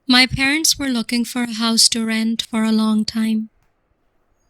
My parents were looking for a house to rent for a long time,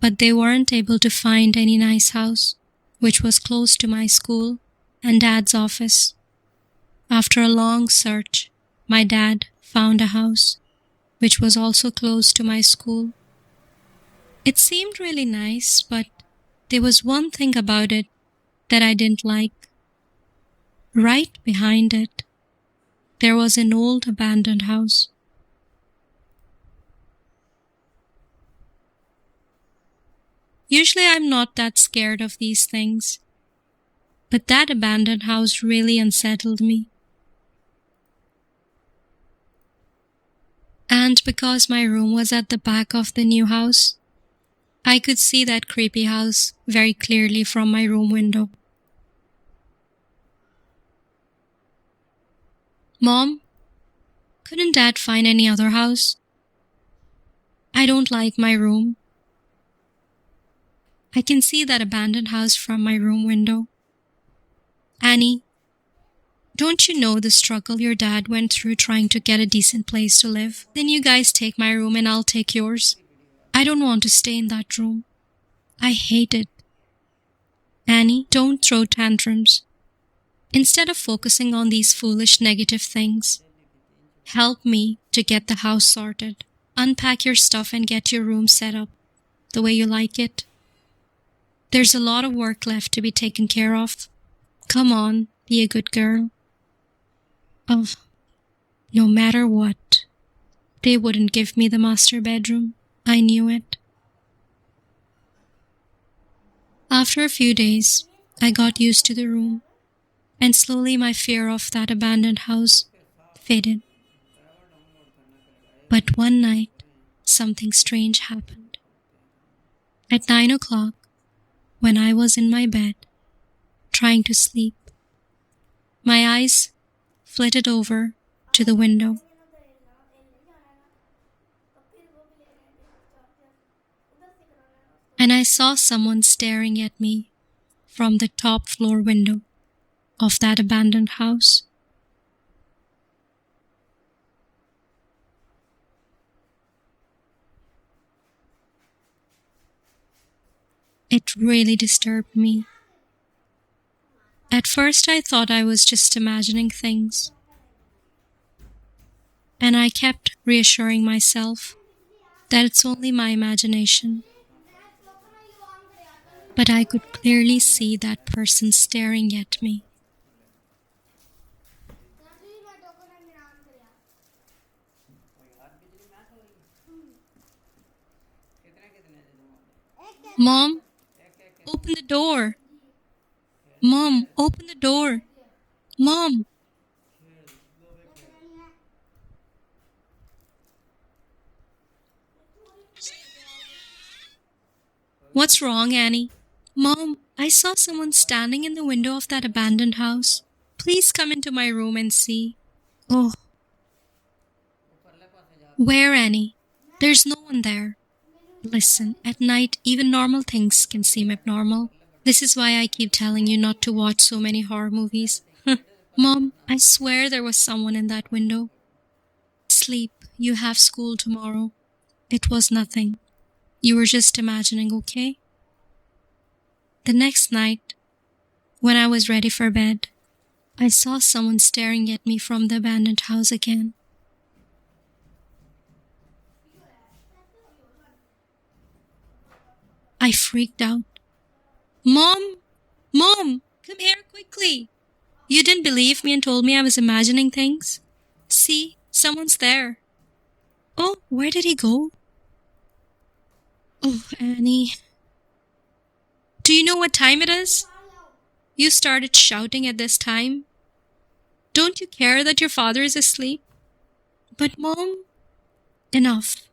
but they weren't able to find any nice house, which was close to my school and Dad's office. After a long search, my dad found a house, which was also close to my school. It seemed really nice, but there was one thing about it that I didn't like. Right behind it, there was an old abandoned house. Usually I'm not that scared of these things, but that abandoned house really unsettled me. And because my room was at the back of the new house, I could see that creepy house very clearly from my room window. Mom, couldn't Dad find any other house? I don't like my room. I can see that abandoned house from my room window. Annie, don't you know the struggle your dad went through trying to get a decent place to live? Then you guys take my room and I'll take yours. I don't want to stay in that room. I hate it. Annie, don't throw tantrums. Instead of focusing on these foolish negative things, help me to get the house sorted. Unpack your stuff and get your room set up the way you like it. There's a lot of work left to be taken care of. Come on, be a good girl. Oh, no matter what, they wouldn't give me the master bedroom. I knew it. After a few days, I got used to the room, and slowly my fear of that abandoned house faded. But one night, something strange happened. At 9 o'clock, when I was in my bed, trying to sleep, my eyes flitted over to the window. And I saw someone staring at me from the top floor window of that abandoned house. It really disturbed me. At first I thought I was just imagining things, and I kept reassuring myself that it's only my imagination. But I could clearly see that person staring at me. Mom, open the door. Mom, open the door. Mom. What's wrong, Annie? Mom, I saw someone standing in the window of that abandoned house. Please come into my room and see. Oh. Where, Annie? There's no one there. Listen, at night, even normal things can seem abnormal. This is why I keep telling you not to watch so many horror movies. Mom, I swear there was someone in that window. Sleep, you have school tomorrow. It was nothing. You were just imagining, okay? The next night, when I was ready for bed, I saw someone staring at me from the abandoned house again. I freaked out. Mom! Mom! Come here quickly! You didn't believe me and told me I was imagining things? See, someone's there. Oh, where did he go? Oh, Annie. Do you know what time it is? You started shouting at this time. Don't you care that your father is asleep? But Mom, enough.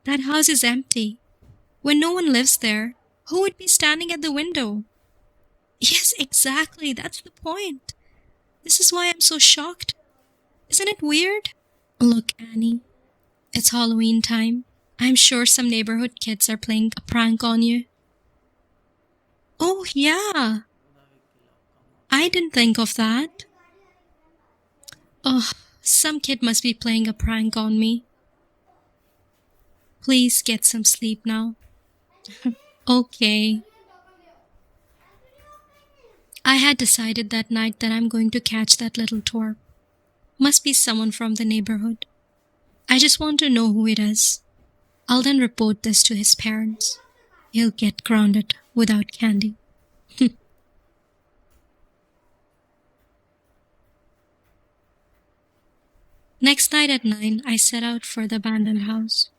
That house is empty. When no one lives there, who would be standing at the window? Yes, exactly. That's the point. This is why I'm so shocked. Isn't it weird? Look, Annie, it's Halloween time. I'm sure some neighborhood kids are playing a prank on you. Oh, yeah. I didn't think of that. Oh, some kid must be playing a prank on me. Please get some sleep now. Okay. I had decided that night that I'm going to catch that little twerp. Must be someone from the neighborhood. I just want to know who it is. I'll then report this to his parents. He'll get grounded without candy. Next night at 9, I set out for the abandoned house.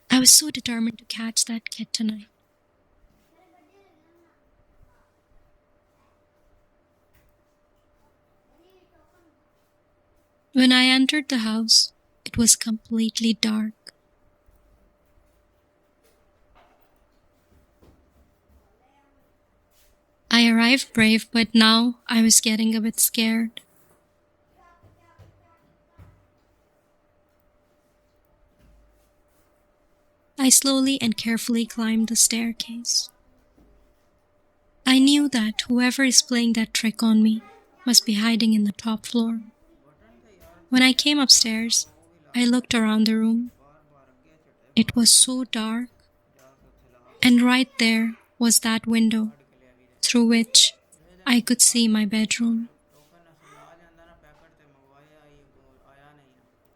I was so determined to catch that kid tonight. When I entered the house, it was completely dark. I arrived brave, but now I was getting a bit scared. I slowly and carefully climbed the staircase. I knew that whoever is playing that trick on me must be hiding in the top floor. When I came upstairs, I looked around the room. It was so dark, and right there was that window through which I could see my bedroom.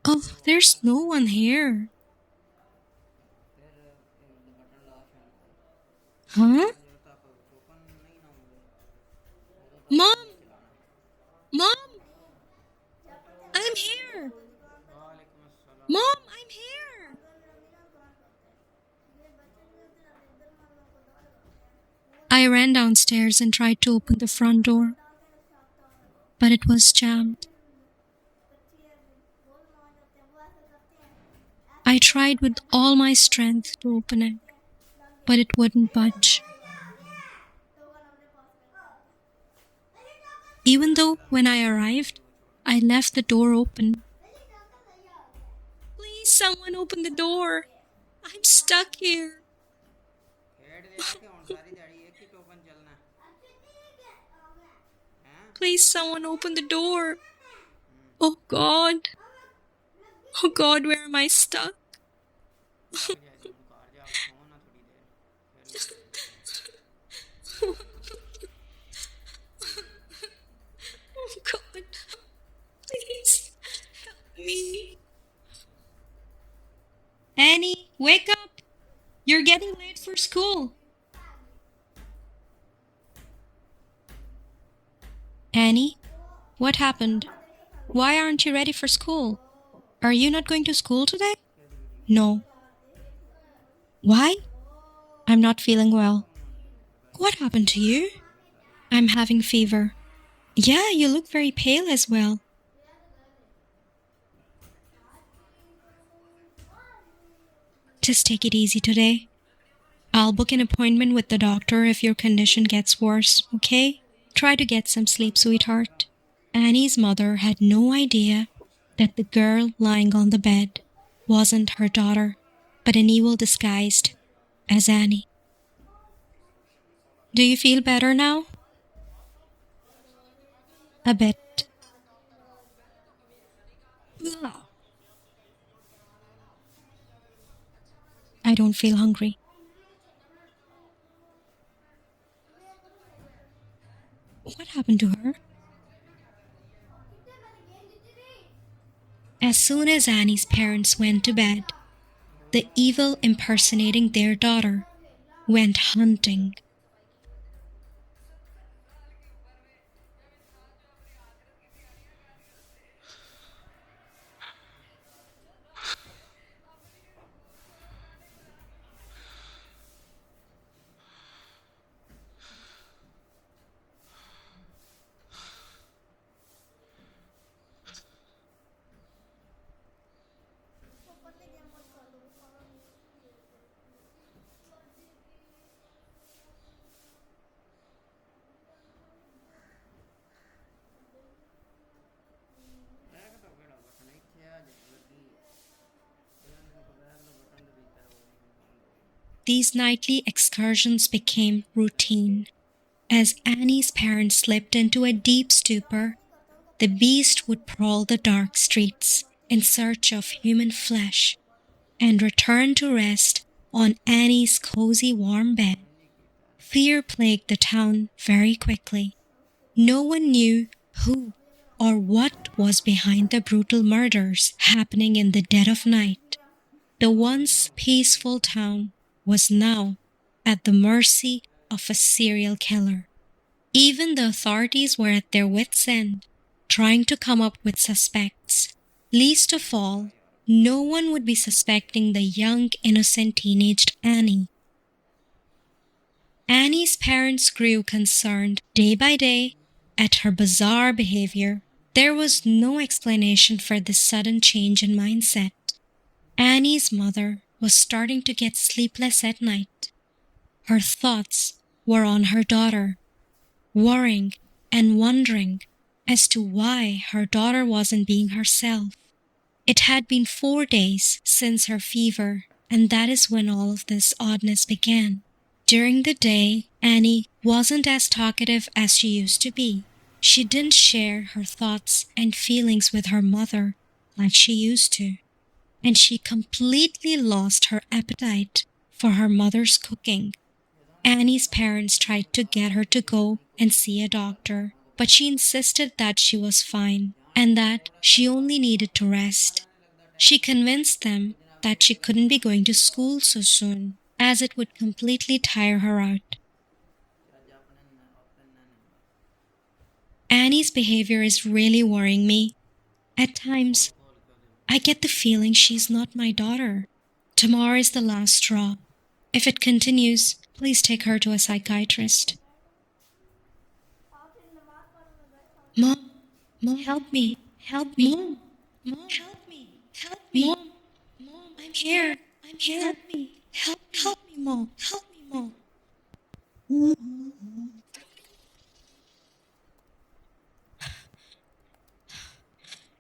Oh, there's no one here. Huh? Mom! Mom! I'm here! Mom, I'm here! I ran downstairs and tried to open the front door, but it was jammed. I tried with all my strength to open it, but it wouldn't budge. Even though when I arrived, I left the door open. Please, someone open the door. I'm stuck here. Please, someone open the door. Oh God. Oh God, where am I stuck? Oh God. Please help me. Annie, wake up. You're getting late for school. Annie, what happened? Why aren't you ready for school? Are you not going to school today? No. Why? I'm not feeling well. What happened to you? I'm having fever. Yeah, you look very pale as well. Just take it easy today. I'll book an appointment with the doctor if your condition gets worse, okay? Try to get some sleep, sweetheart. Annie's mother had no idea that the girl lying on the bed wasn't her daughter, but an evil disguised as Annie. Do you feel better now? A bit. I don't feel hungry. What happened to her? As soon as Annie's parents went to bed, the evil impersonating their daughter went hunting. These nightly excursions became routine. As Annie's parents slipped into a deep stupor, the beast would prowl the dark streets in search of human flesh and returned to rest on Annie's cozy warm bed. Fear plagued the town very quickly. No one knew who or what was behind the brutal murders happening in the dead of night. The once peaceful town was now at the mercy of a serial killer. Even the authorities were at their wits' end, trying to come up with suspects. Least of all, no one would be suspecting the young, innocent teenaged Annie. Annie's parents grew concerned day by day at her bizarre behavior. There was no explanation for this sudden change in mindset. Annie's mother was starting to get sleepless at night. Her thoughts were on her daughter, worrying and wondering as to why her daughter wasn't being herself. It had been 4 days since her fever, and that is when all of this oddness began. During the day, Annie wasn't as talkative as she used to be. She didn't share her thoughts and feelings with her mother like she used to, and she completely lost her appetite for her mother's cooking. Annie's parents tried to get her to go and see a doctor, but she insisted that she was fine and that she only needed to rest. She convinced them that she couldn't be going to school so soon, as it would completely tire her out. Annie's behavior is really worrying me. At times, I get the feeling she's not my daughter. Tomorrow is the last straw. If it continues, please take her to a psychiatrist. Mom, Mom, help me, help me. Mom, help me, help me. Mom, I'm here, I'm here. Help me, Mom, help me, Mom.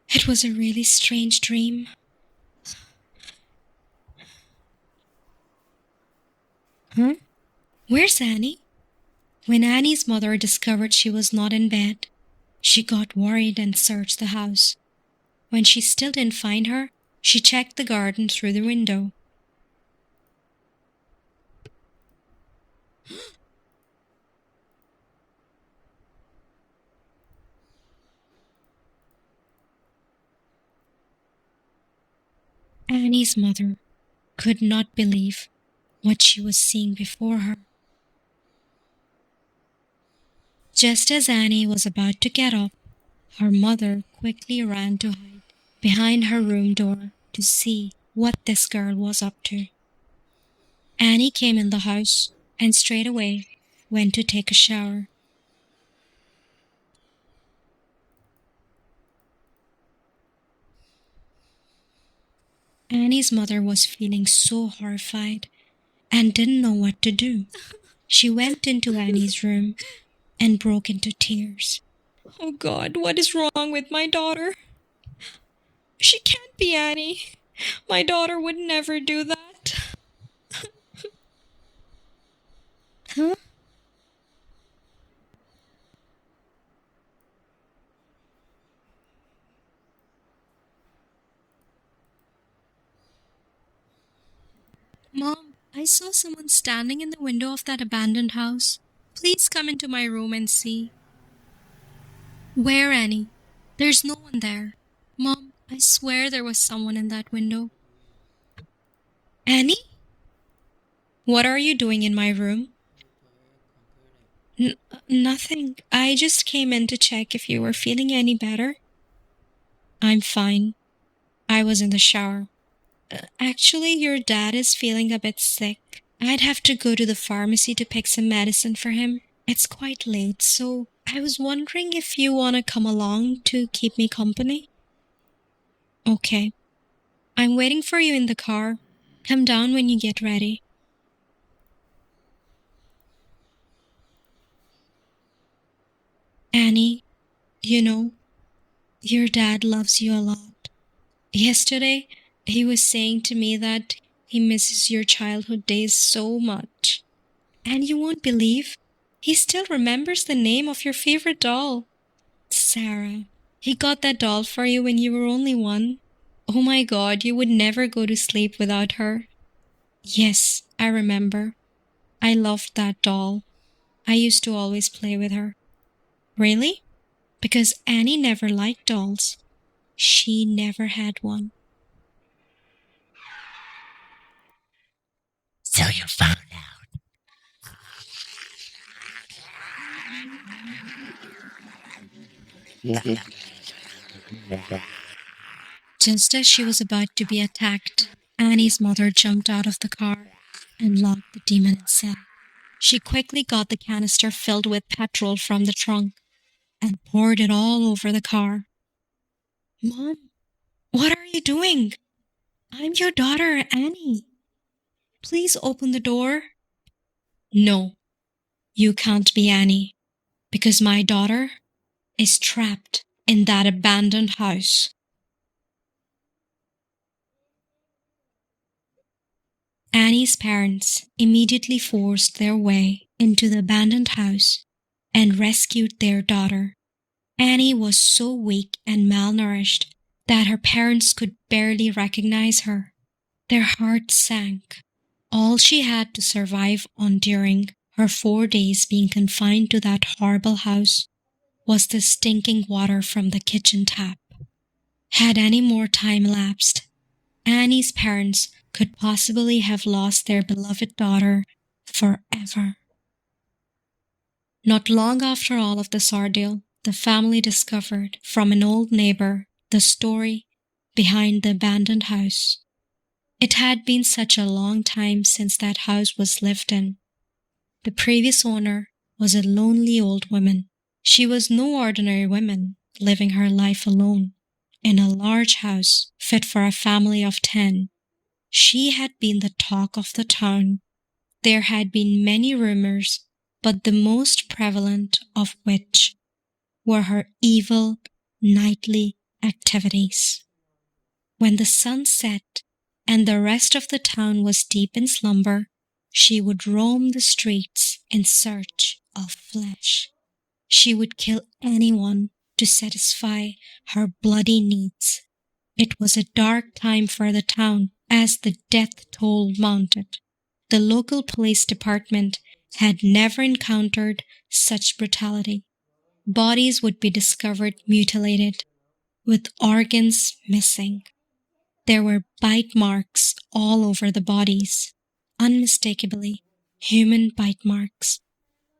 It was a really strange dream. Huh? Where's Annie? When Annie's mother discovered she was not in bed, she got worried and searched the house. When she still didn't find her, she checked the garden through the window. Annie's mother could not believe what she was seeing before her. Just as Annie was about to get up, her mother quickly ran to hide behind her room door to see what this girl was up to. Annie came in the house and straight away went to take a shower. Annie's mother was feeling so horrified and didn't know what to do. She went into Annie's room and broke into tears. Oh God, what is wrong with my daughter? She can't be Annie. My daughter would never do that. Huh? Mom, I saw someone standing in the window of that abandoned house. Please come into my room and see. Where, Annie? There's no one there. Mom, I swear there was someone in that window. Annie? What are you doing in my room? Nothing. I just came in to check if you were feeling any better. I'm fine. I was in the shower. Actually, your dad is feeling a bit sick. I'd have to go to the pharmacy to pick some medicine for him. It's quite late, so I was wondering if you want to come along to keep me company. Okay. I'm waiting for you in the car. Come down when you get ready. Annie, you know, your dad loves you a lot. Yesterday, he was saying to me that he misses your childhood days so much. And you won't believe, he still remembers the name of your favorite doll. Sarah. He got that doll for you when you were only one. Oh my god, you would never go to sleep without her. Yes, I remember. I loved that doll. I used to always play with her. Really? Because Annie never liked dolls. She never had one. So you found out. Just as she was about to be attacked, Annie's mother jumped out of the car and locked the demon in cell. She quickly got the canister filled with petrol from the trunk and poured it all over the car. Mom, what are you doing? I'm your daughter, Annie. Please open the door. No, you can't be Annie, because my daughter is trapped in that abandoned house. Annie's parents immediately forced their way into the abandoned house and rescued their daughter. Annie was so weak and malnourished that her parents could barely recognize her. Their hearts sank. All she had to survive on during her 4 days being confined to that horrible house was the stinking water from the kitchen tap. Had any more time elapsed, Annie's parents could possibly have lost their beloved daughter forever. Not long after all of this ordeal, the family discovered from an old neighbor the story behind the abandoned house. It had been such a long time since that house was lived in. The previous owner was a lonely old woman. She was no ordinary woman, living her life alone in a large house fit for a family of 10. She had been the talk of the town. There had been many rumors, but the most prevalent of which were her evil nightly activities. When the sun set and the rest of the town was deep in slumber, she would roam the streets in search of flesh. She would kill anyone to satisfy her bloody needs. It was a dark time for the town as the death toll mounted. The local police department had never encountered such brutality. Bodies would be discovered mutilated, with organs missing. There were bite marks all over the bodies, unmistakably human bite marks.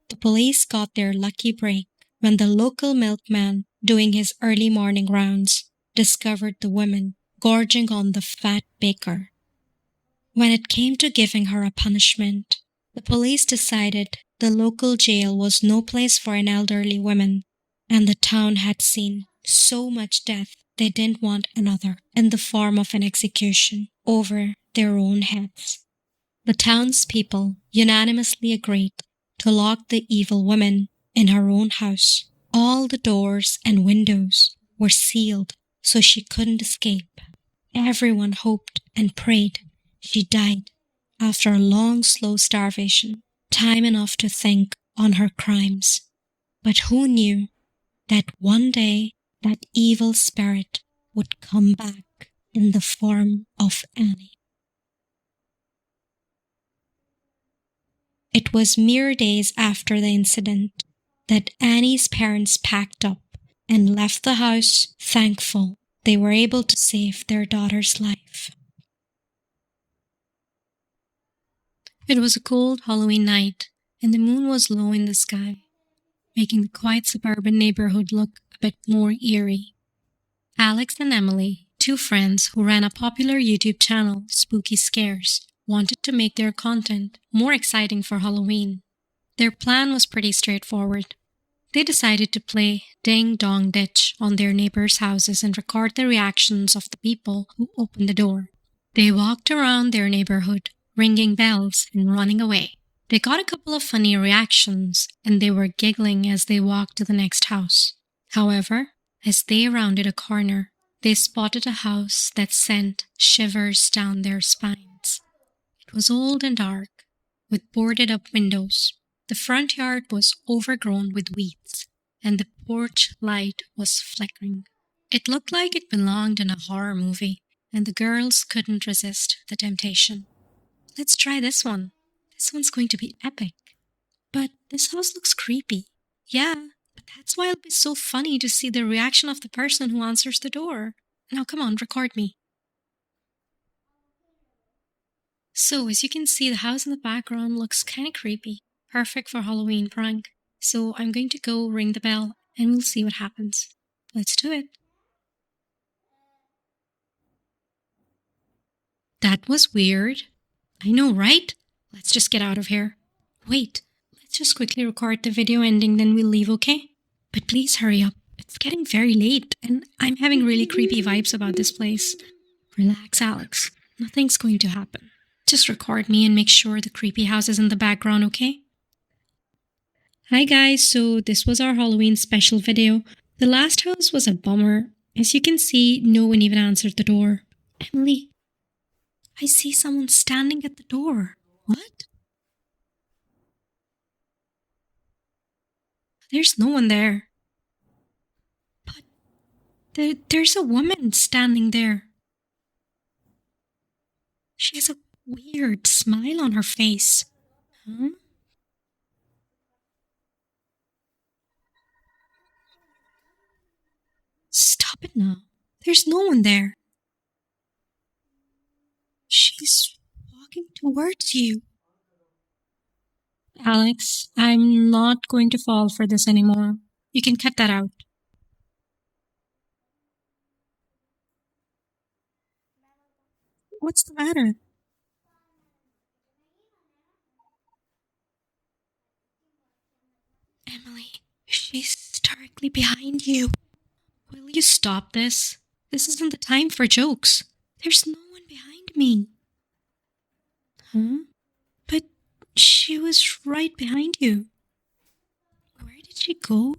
The police got their lucky break when the local milkman, doing his early morning rounds, discovered the woman gorging on the fat baker. When it came to giving her a punishment, the police decided the local jail was no place for an elderly woman, and the town had seen so much death they didn't want another in the form of an execution over their own heads. The townspeople unanimously agreed to lock the evil woman in her own house. All the doors and windows were sealed so she couldn't escape. Everyone hoped and prayed she died after a long, slow starvation, time enough to think on her crimes. But who knew that one day that evil spirit would come back in the form of Annie? It was mere days after the incident that Annie's parents packed up and left the house, thankful they were able to save their daughter's life. It was a cold Halloween night, and the moon was low in the sky, making the quiet suburban neighborhood look a bit more eerie. Alex and Emily, two friends who ran a popular YouTube channel, Spooky Scares, wanted to make their content more exciting for Halloween. Their plan was pretty straightforward. They decided to play Ding Dong Ditch on their neighbors' houses and record the reactions of the people who opened the door. They walked around their neighborhood, ringing bells and running away. They got a couple of funny reactions, and they were giggling as they walked to the next house. However, as they rounded a corner, they spotted a house that sent shivers down their spines. It was old and dark, with boarded-up windows. The front yard was overgrown with weeds, and the porch light was flickering. It looked like it belonged in a horror movie. and the girls couldn't resist the temptation. Let's try this one. This one's going to be epic. But this house looks creepy. Yeah, but that's why it'll be so funny to see the reaction of the person who answers the door. Now, come on, record me. So, as you can see, the house in the background looks kind of creepy. Perfect for Halloween prank. So, I'm going to go ring the bell and we'll see what happens. Let's do it. That was weird. I know, right? Let's just get out of here. Wait, let's just quickly record the video ending, then we'll leave, okay? But please hurry up. It's getting very late, and I'm having really creepy vibes about this place. Relax, Alex. Nothing's going to happen. Just record me and make sure the creepy house is in the background, okay? Hi guys, so this was our Halloween special video. The last house was a bummer. As you can see, no one even answered the door. Emily, I see someone standing at the door. What? There's no one there. But there's a woman standing there. She has a weird smile on her face. Huh? Stop it now. There's no one there. She's walking towards you. Alex, I'm not going to fall for this anymore. You can cut that out. What's the matter? Emily, she's directly behind you. Will you stop this? This isn't the time for jokes. There's no one behind me. Huh? But she was right behind you. Where did she go?